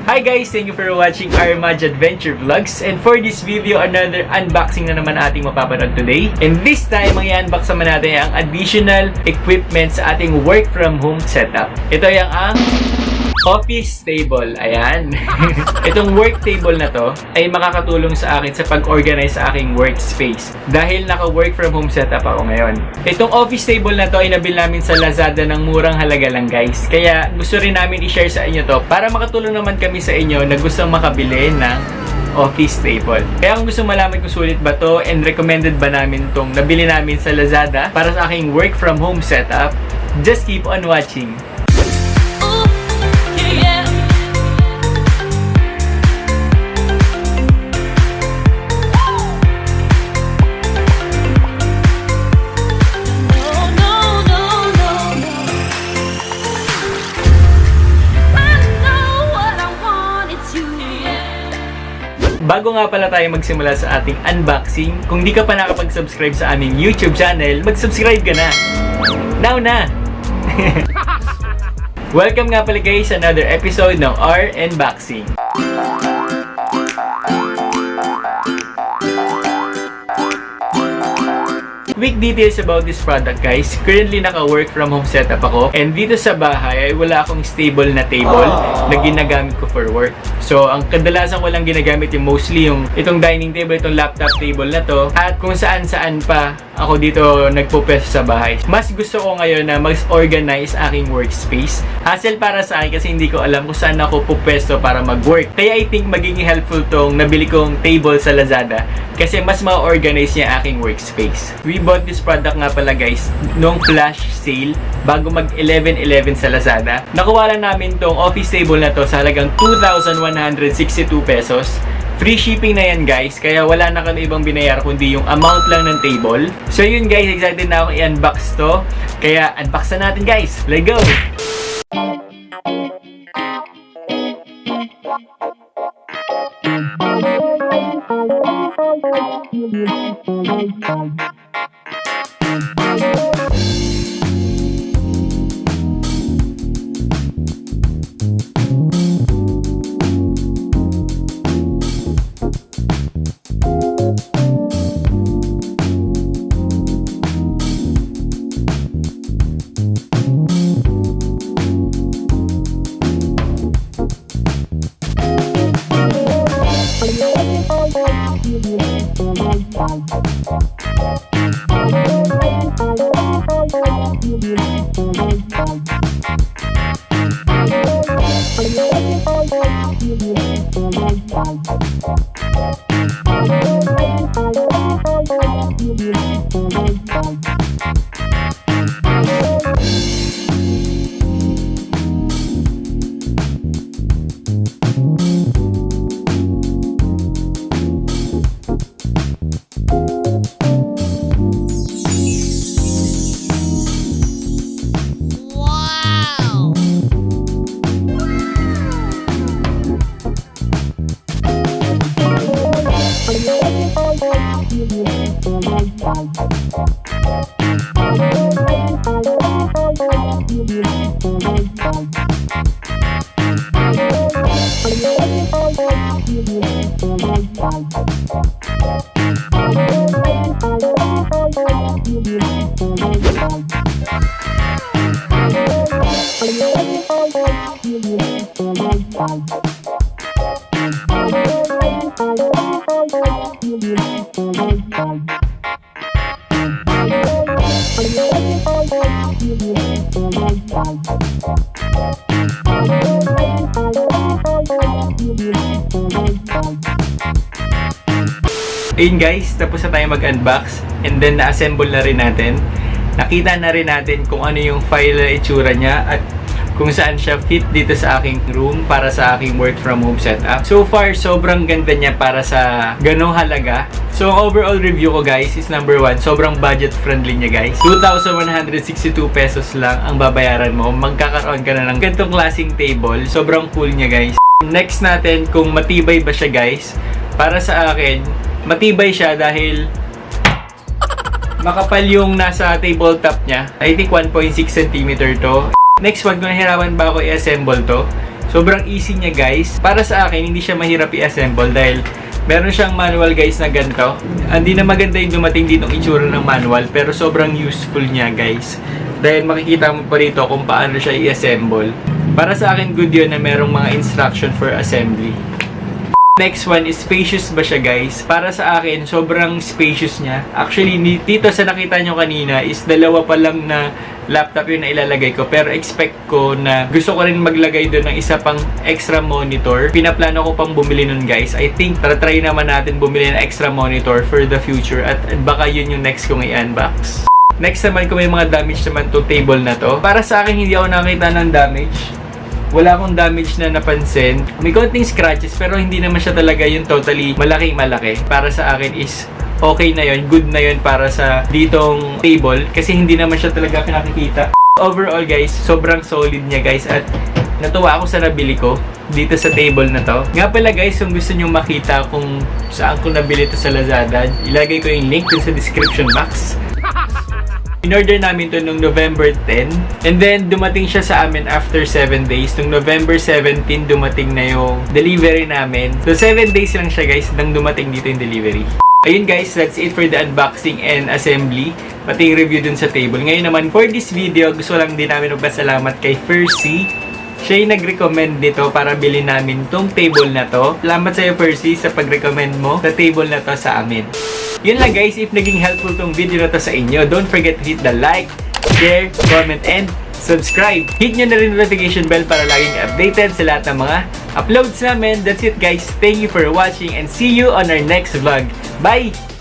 Hi guys! Thank you for watching Are and Madj Adventure Vlogs. And for this video, another unboxing na naman ating mapapanood today. And this time, ang i-unbox naman natin ang additional equipment sa ating work from home setup. Ito yung ang office table. Ayan. Itong work table na to ay makakatulong sa akin sa pag-organize sa aking workspace. Dahil naka-work from home setup ako ngayon. Itong office table na to ay nabili namin sa Lazada ng murang halaga lang guys. Kaya gusto rin namin i-share sa inyo to para makatulong naman kami sa inyo na gustong makabili ng office table. Kaya kung gusto malaman kung sulit ba to and recommended ba namin tong nabili namin sa Lazada para sa aking work from home setup, just keep on watching. Bago nga pala tayo magsimula sa ating unboxing, kung di ka pa nakapag-subscribe sa aming YouTube channel, mag-subscribe ka na! Now na! Welcome nga pala guys sa another episode ng AreNBoxing. Quick details about this product guys. Currently naka-work from home setup ako and dito sa bahay ay wala akong stable na table na ginagamit ko for work. So ang kadalasan ko lang ginagamit yung mostly yung itong dining table, itong laptop table na to at kung saan-saan pa ako dito nagpo-pwesto sa bahay. Mas gusto ko ngayon na mag-organize aking workspace. Hassle para sa akin kasi hindi ko alam kung saan ako pupwesto para mag-work. Kaya I think magiging helpful tong nabili kong table sa Lazada kasi mas ma-organize niya aking workspace. We bought this product nga pala guys nung flash sale bago mag 11/11 sa Lazada. Nakuha lang namin tong office table na to sa halagang 2,162 pesos. Free shipping na yan guys, kaya wala na kami ibang binayar kundi yung amount lang ng table. So yun guys, excited na akong i-unbox to. Kaya unbox na natin guys. Let's go! Ayun guys, tapos na tayo mag-unbox and then na-assemble na rin natin. Nakita na rin natin kung ano yung file na itsura niya at kung saan siya fit dito sa aking room para sa aking work from home setup. So far, sobrang ganda niya para sa ganong halaga. So, ang overall review ko guys is number 1, sobrang budget friendly niya guys. 2,162 pesos lang ang babayaran mo. Magkakaroon ka na ng ganitong klaseng table. Sobrang cool niya guys. Next natin, kung matibay ba siya guys. Para sa akin, matibay siya dahil makapal yung nasa tabletop niya. I think 1.6 cm to. Next one, kung nahirapan ba ako i-assemble to. Sobrang easy niya guys. Para sa akin, hindi siya mahirap i-assemble dahil meron siyang manual guys na ganito. Hindi na maganda yung dumating ditong itsura ng manual pero sobrang useful niya guys. Dahil makikita mo pa dito kung paano siya i-assemble. Para sa akin good yun na merong mga instruction for assembly. Next one is spacious ba siya guys? Para sa akin, sobrang spacious niya. Actually, dito sa nakita nyo kanina is dalawa pa lang na laptop yun na ilalagay ko. Pero expect ko na gusto ko rin maglagay doon ng isa pang extra monitor. Pinaplano ko pang bumili nun guys. I think, try naman natin bumili ng extra monitor for the future. At baka yun yung next kong i-unbox. Next naman, kung may mga damage naman to table na to. Para sa akin, hindi ako nakita ng damage. Wala akong damage na napansin. May konting scratches pero hindi naman siya talaga yung totally malaki. Para sa akin is okay na yun, good na yun para sa ditong table kasi hindi naman siya talaga pinakikita. Overall guys, sobrang solid niya guys at natuwa ako sa nabili ko dito sa table na to. Nga pala guys, kung gusto nyo makita kung saan ko nabili to sa Lazada, ilagay ko yung link dun sa description box. In-order namin to nung November 10. And then, dumating siya sa amin after 7 days. Nung November 17, dumating na yung delivery namin. So, 7 days lang siya guys nang dumating dito yung delivery. Ayun guys, that's it for the unboxing and assembly. Pati yung review dun sa table. Ngayon naman, for this video, gusto lang din namin magpasalamat kay Percy. Siya yung nag-recommend nito para bilhin namin tong table na to. Salamat sa'yo Percy sa pag-recommend mo sa table na to sa amin. Yun lang guys, if naging helpful tong video na to sa inyo, don't forget to hit the like, share, comment, and subscribe. Hit nyo na rin notification bell para laging updated sa lahat ng mga uploads namin. That's it guys. Thank you for watching and see you on our next vlog. Bye!